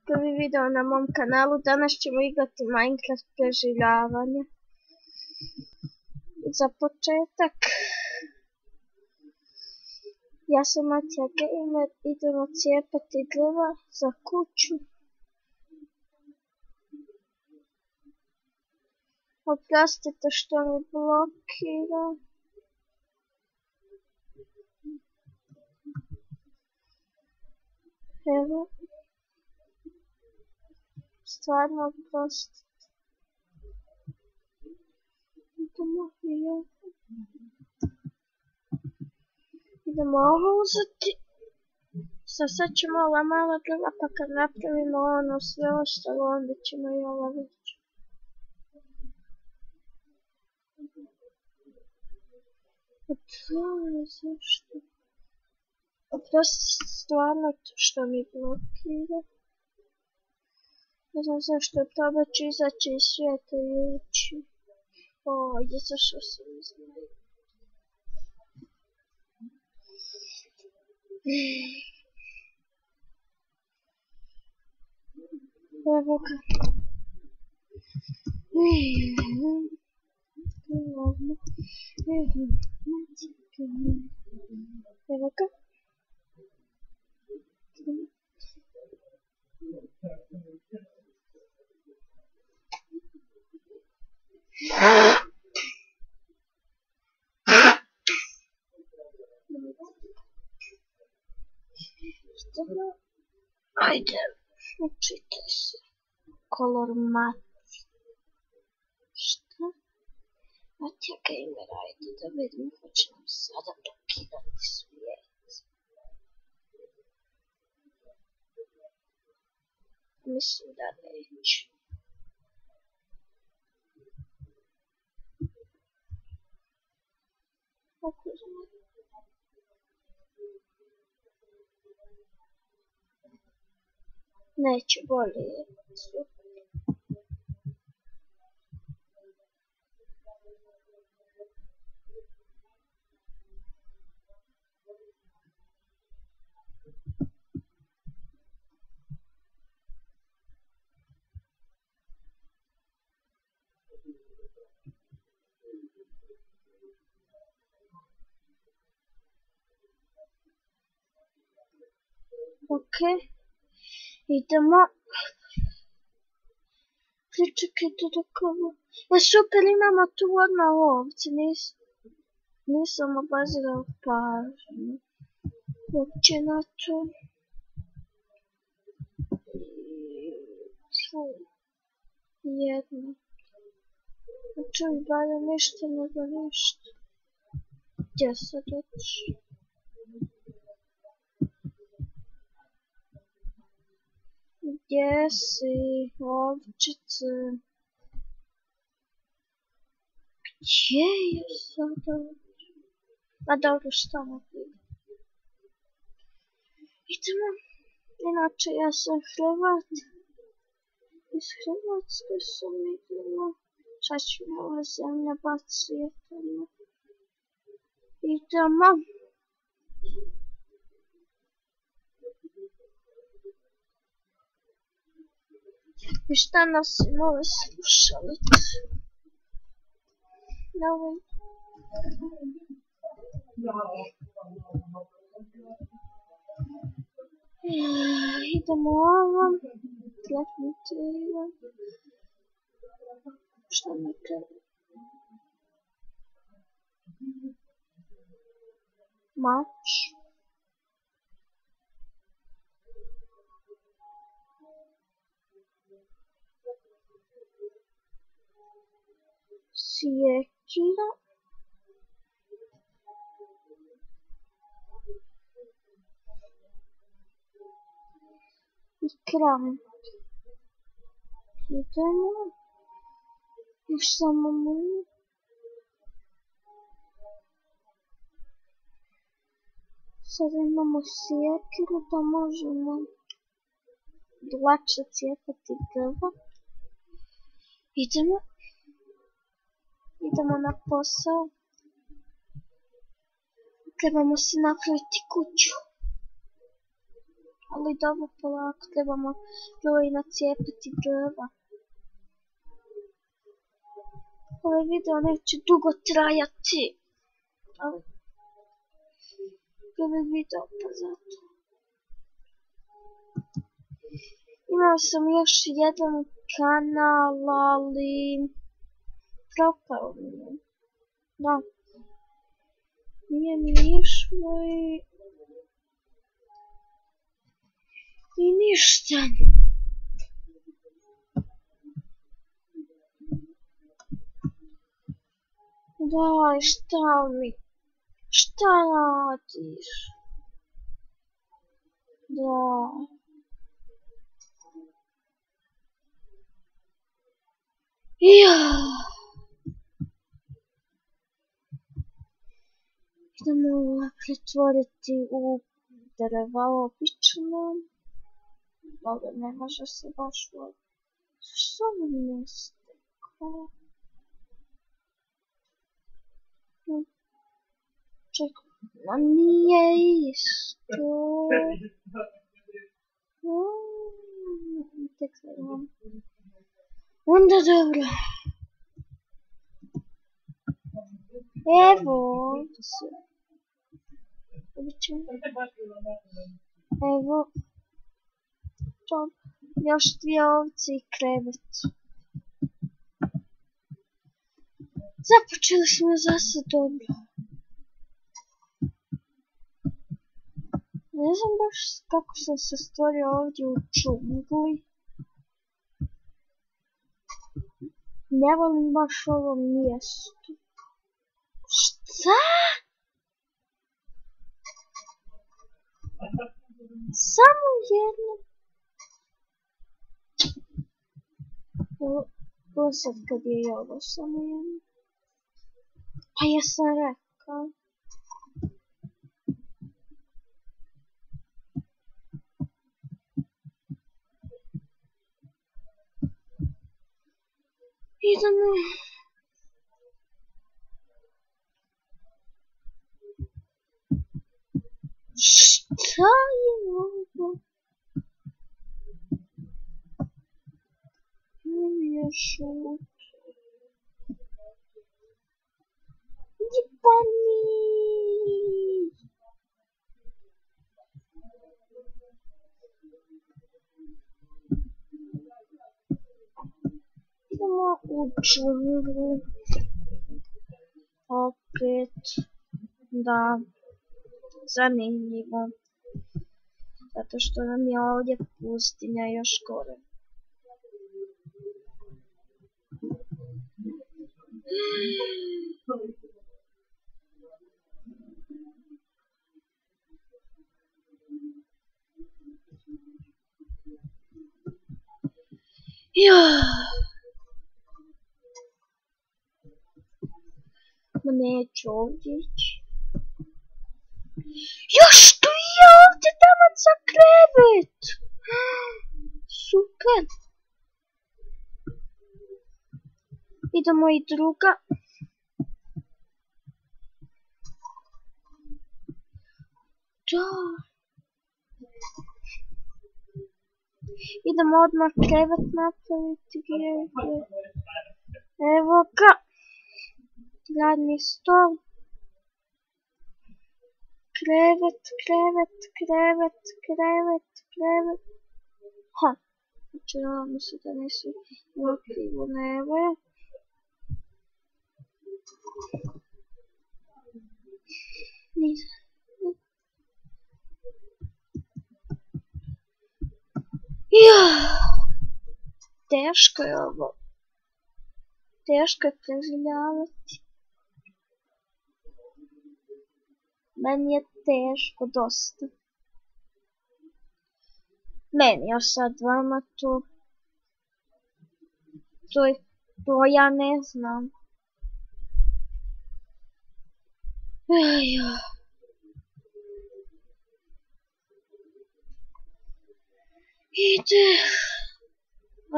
prvi video na mom kanalu. Danas ćemo igrati Minecraft preživljavanje. Za početak, ja sam Matija Gamer, idemo cijepati drva za kuću. Oprostite što mi blokira. Evo. Stvarno oprostite. Idemo ovo uzeti. Sad ćemo ova mala drva, pa kad napravimo ono sve ostalo, onda ćemo i ova veća. Zašto? Oprostite stvarno što mi blokira. Ne znam zašto, probat ću izaći iz svijeta i ući. Izašao sam iz njega. Evo ga. Evo ga. Ajde, učite se. Color mat. Šta? Matija Gamer, ajde da vidim, hoće nam sada blokirati svijet. Mislim da neće. Neće, bolje je. Ok, idemo. Pričekajte dok ovo... super, imamo tu odmah ovce, nisam obazirao pažnju uopće na to. Jedno. Znači bolje ništa nego ništa. Gdje sad otišao? Gdje si, ovčice? Gdje je sada? A dobro, šta mogu? Idemo. Inače, ja sam Hrvat. Iz Hrvatske sam idemo. Sad ću mi ova zemlja baciti. Idemo. I šta nosim ove slušalice? Idemo ovom. Definitivno. Šta mi treba? Mač. Sjekira. I kramp. Idemo. Još samo malo. Sada imamo sjekiru da možemo lakše cijepati drva. Idemo. Idemo na posao. Trebamo si napraviti kuću. Ali dobro, polako, trebamo joj nacijepati drva. Ovaj video neće dugo trajati. Ali prvi video, pa zato. Imao sam još jedan kanal, ali propao mi je. Da. Nije mi išlo i ništa. Daj, šta radiš? Da. Idemo ovo pretvoriti u drva obično. Dobro, ne može se baš ovo. Što mi ne stekao? Čekaj, ma nije isto. Tek gledam. Onda dobro. Evo, ovdje se. Evo. To. Još 2 ovce i krevet. Započeli smo zase dobro. Ne znam baš kako sam se stvorio ovdje u džungli. Ne volim baš ovo mjesto. Šta? Samo jedno. Ovo sad kad je i ovo samo jedno. Pa jesam rekao. Idemo. Šta je ovo? Nije šut. Jebani. Idemo u džunglu. Opet. Da. Zanimljivo. Zato što nam je ovdje pustinja još gore. Ma neću ovdje ići. Još tu je ovdje taman za krevet. Super. Idemo i druga. Da. Idemo odmah krevet napraviti. Evo ga. Radni stol. Krevet. Ha. Znači, mi se da nisi imao krivo nebo. Nisam. Teško je ovo. Teško je preživljavati. Meni je teško dosta. Meni ja sad vama to ja ne znam.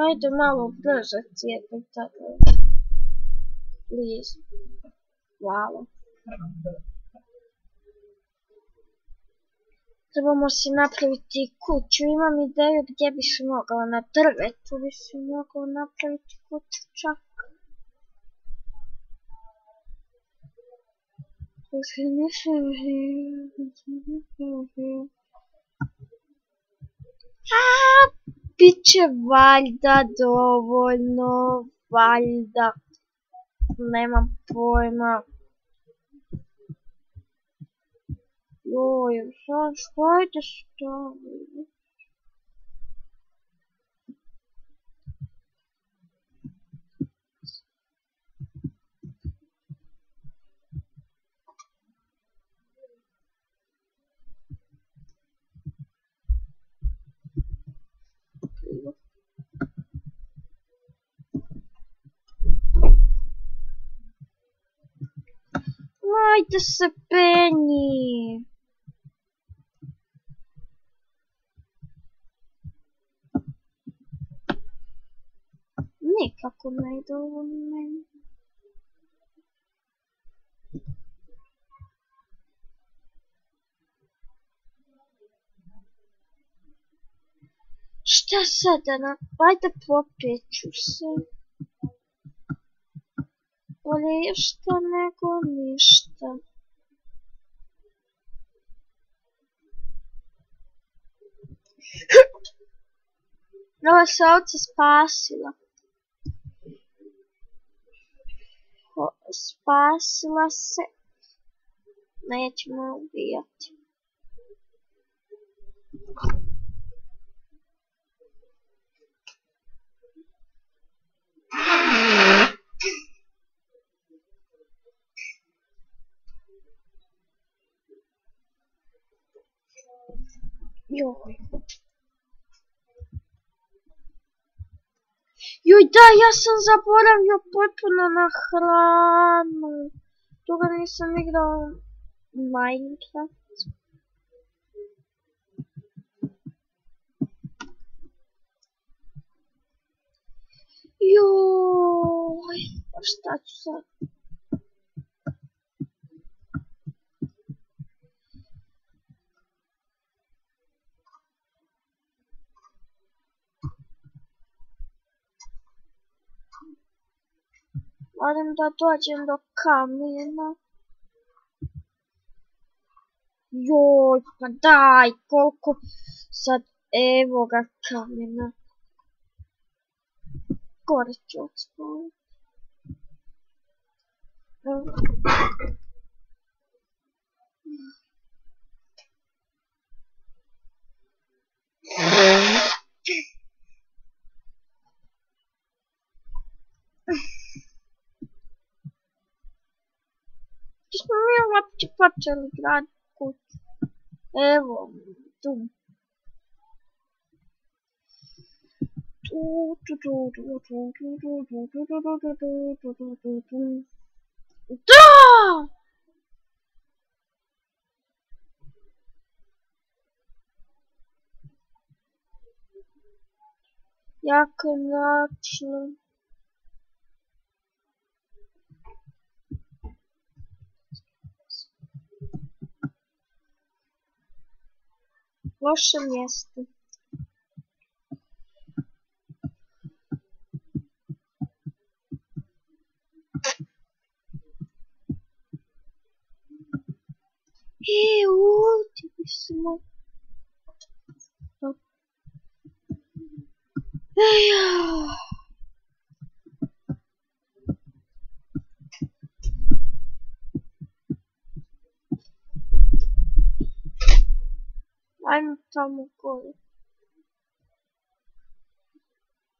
Ajde malo brže cijepaj tako. Please. Hvala. Trebamo si napraviti kuću. Imam ideju gdje bi se mogla na drvetu. Bi se mogla napraviti kuću čak. Biće valjda dovoljno. Valjda. Nemam pojma. Joj, zašto? Ajde stavi. Ajde se penji. Nikako ne ide ovo meni. Šta sada? Ajde popjeću se. Bolje išta nego ništa. Ova se ovca spasila. Spasila se. Nećemo ubijati. Joj. Joj da, ja sam zaboravio potpuno na hranu. Toga nisam igrao Minecraft. Joj, pa šta ću sad? Moram da dođem do kamena. Joj, pa daj, koliko sad, evo ga kamena. Gore ću odspaviti. Gdje smo mi uopće počeli graditi kuću? Evo, tu. Da! Jako je mračno. Loše mjesto. Ulti bismo. Ajmo tamo gore.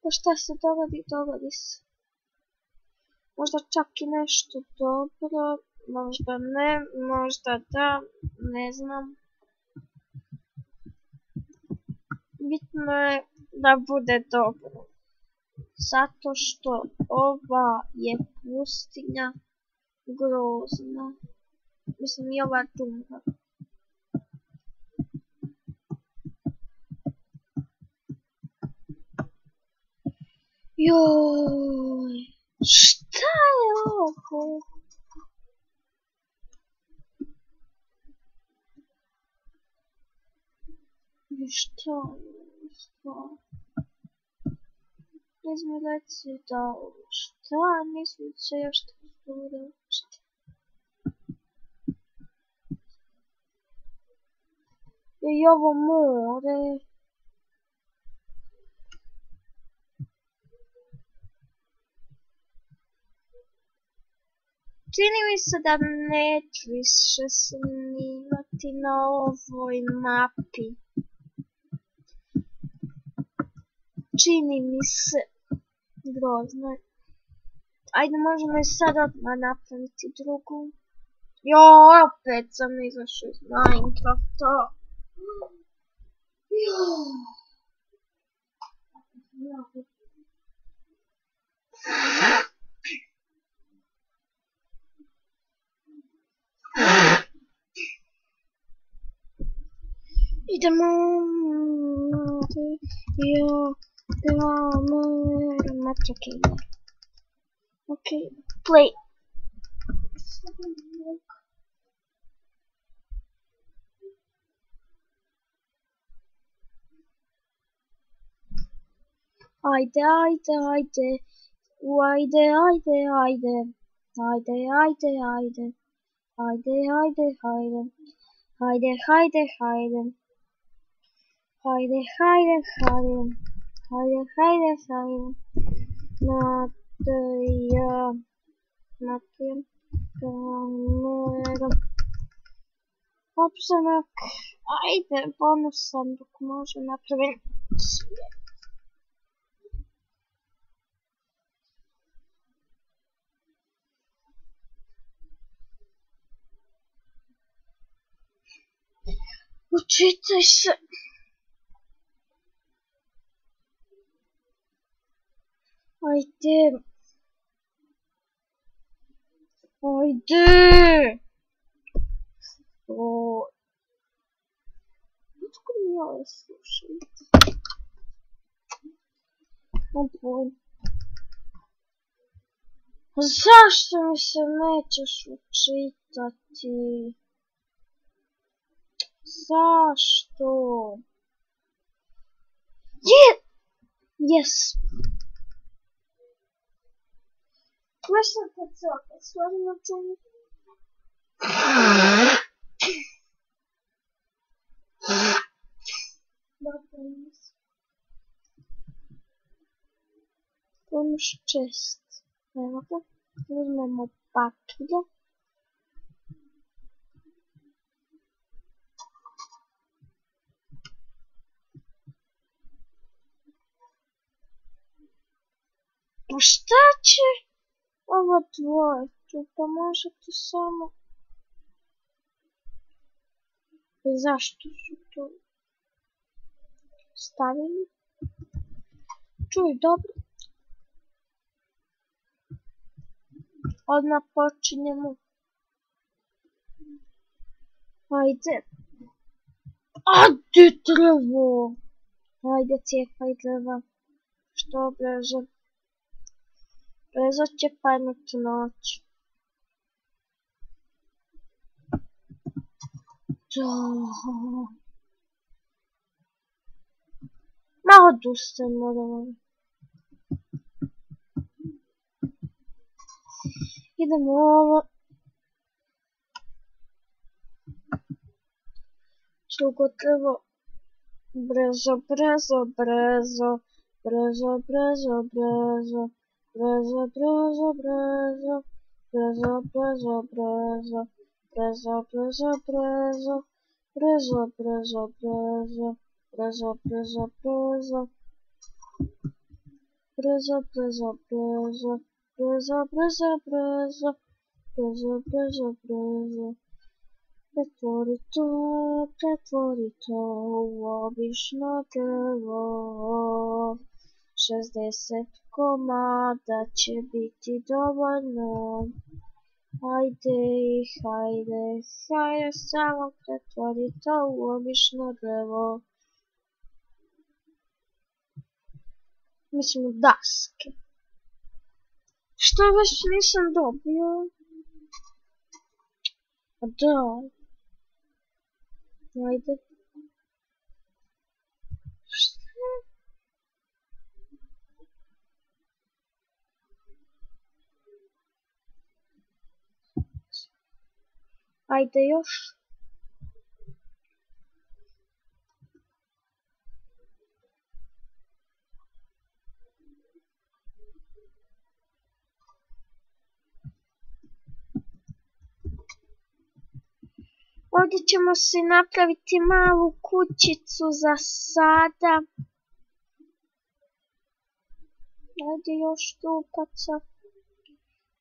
Pa šta se dogodi, dogodi se. Možda čak i nešto dobro, možda ne, možda da, ne znam. Bitno je da bude dobro. Zato što ova je pustinja grozna. Mislim i ova džungla. Joj, šta je ovo? Šta je stvar? Izmi reci da šta nisam se još tako i ovo more. Čini mi se da neću više snimati na ovoj mapi. Čini mi se grozno. Ajde, možemo i sad odmah napraviti drugu. Jo, opet sam izašao iz Minecrafta. Idemo. Okay, play. Ajde. Opstanak. Ajde, ponosan dok može napravim sve. Učitaj se. Ajde. Otko mi ovo slušam? Zašto mi se nećeš učitati? Zašto? Yes! Mislim kad se opet stvorim na čemu. Pomoć čest. Evo ga. Uzmemo paklje. Pa šta će ovo dvoje tu? Pa možete samo... Zašto su to stavili? Čuj, dobro. Odmah počinjemo. Ajde. Ajde drvo. Ajde cijepaj drva. Što brže. Brzo će padnut noć. Ma odustajem od ovoga. Idemo ovo. Drugo drvo. Brzo. Pretvori to u obično drvo. 60 komada će biti dovoljno. Ajde, samo pretvori to u obično drvo. Mislim daske. Što već nisam dobio? Da. Ajde. Ajde još. Ovdje ćemo si napraviti malu kućicu za sada. Ajde još stupaca.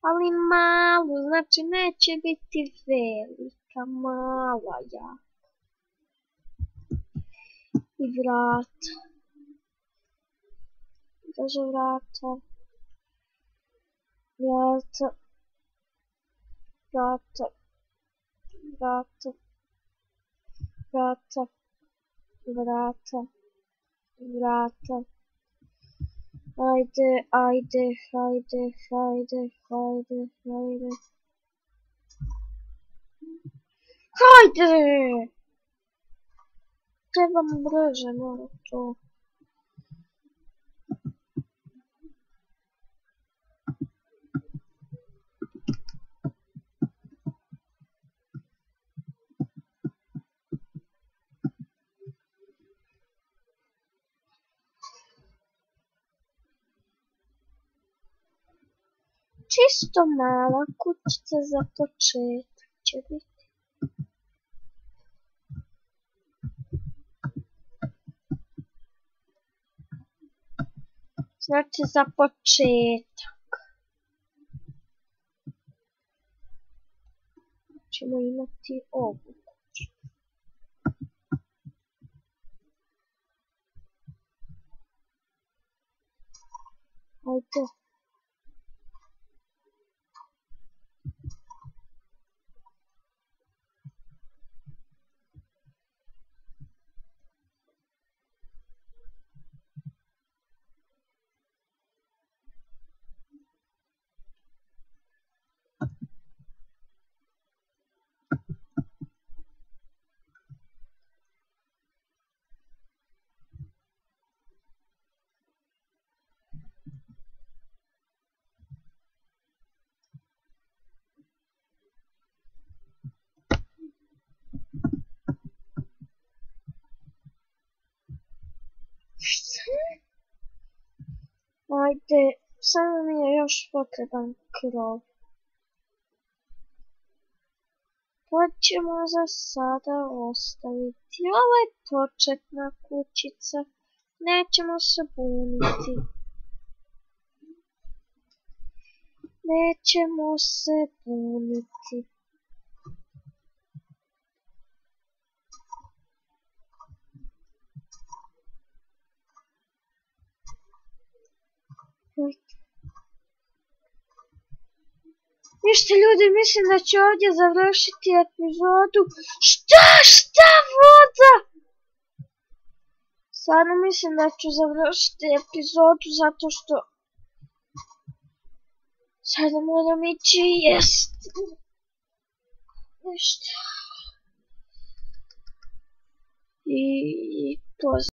Ali malu, znači neće biti velika, mala jako. I vrata. Kaže vrata. Vrata. Vrata. Vrata. Vrata. Vrata. Vrata. Ajde, ajde, hajde, hajde, hajde, hajde. Hajde! Trebam brže, malo to. Čisto mala kućica za početak će biti. Znači za početak. Ćemo imati ovu kuću. Ajde. Ajde, samo mi je još potreban krov. To ćemo za sada ostaviti. Ovo je početna kućica. Nećemo se buniti. Nećemo se buniti. Ništa ljudi, mislim da ću ovdje završiti epizodu. Šta voda? Stvarno mislim da ću završiti epizodu zato što sada moram ići jesti. Ništa. I to